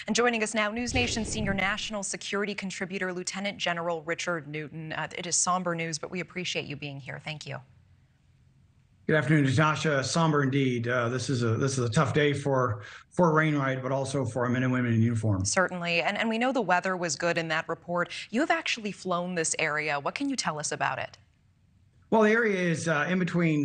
And joining us now, News Nation senior national security contributor, Lieutenant General Richard Newton. It is somber news, but we appreciate you being here. Thank you. Good afternoon, Natasha. Somber indeed. This is a tough day for Fort Wainwright, but also for our men and women in uniform. Certainly. And we know the weather was good in that report. You have actually flown this area. What can you tell us about it? Well, the area is in between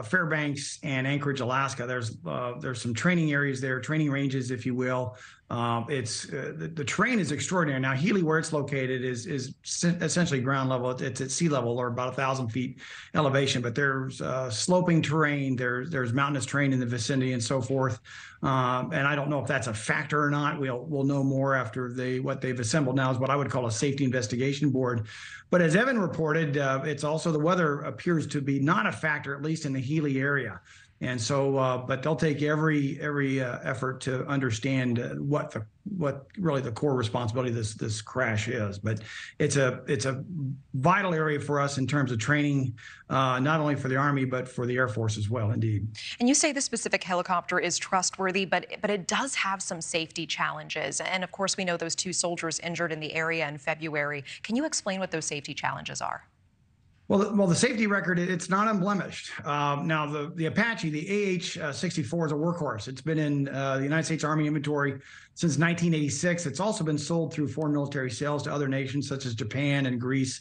Fairbanks and Anchorage, Alaska. There's some training areas there, training ranges, if you will. The terrain is extraordinary. Now, Healy, where it's located, is essentially ground level. It's at sea level, or about 1,000 feet elevation. But there's sloping terrain. There's mountainous terrain in the vicinity, and so forth. And I don't know if that's a factor or not. We'll know more after what they've assembled now is what I would call a safety investigation board. But as Evan reported, it's also the weather appears to be not a factor, at least in the Healy area. And so, but they'll take every effort to understand what really the core responsibility of this crash is. But it's a vital area for us in terms of training, not only for the Army but for the Air Force as well. Indeed. And you say the specific helicopter is trustworthy, but it does have some safety challenges. And of course, we know those 2 soldiers injured in the area in February. Can you explain what those safety challenges are? Well, the safety record, it's not unblemished. Now, the Apache, the AH-64 is a workhorse. It's been in the United States Army inventory since 1986. It's also been sold through foreign military sales to other nations such as Japan and Greece,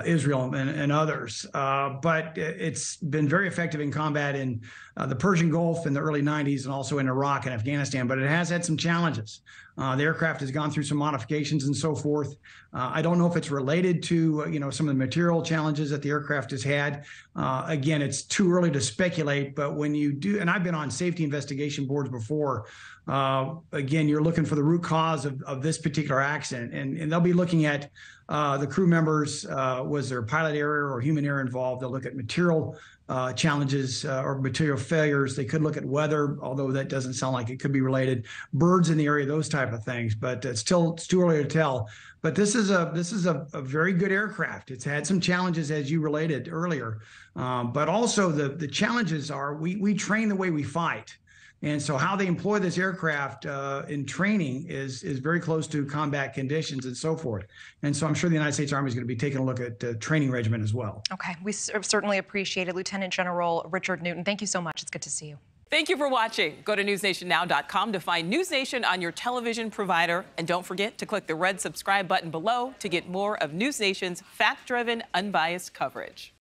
Israel, and others. But it's been very effective in combat in the Persian Gulf in the early 90s and also in Iraq and Afghanistan. But it has had some challenges. The aircraft has gone through some modifications and so forth. I don't know if it's related to some of the material challenges that the aircraft has had. Again, it's too early to speculate, but when you do, and I've been on safety investigation boards before, again, you're looking for the root cause of this particular accident, and they'll be looking at the crew members, was there pilot error or human error involved? They'll look at material challenges or material failures. They could look at weather, although that doesn't sound like it could be related. Birds in the area, those type of things. But it's too early to tell. But this is a very good aircraft. It's had some challenges, as you related earlier. But also the challenges are we train the way we fight. And so how they employ this aircraft in training is very close to combat conditions and so forth. And so I'm sure the United States Army is going to be taking a look at the training regimen as well. Okay, we certainly appreciate it. Lieutenant General Richard Newton, thank you so much. It's good to see you. Thank you for watching. Go to newsnationnow.com to find News Nation on your television provider. And don't forget to click the red subscribe button below to get more of News Nation's fact-driven, unbiased coverage.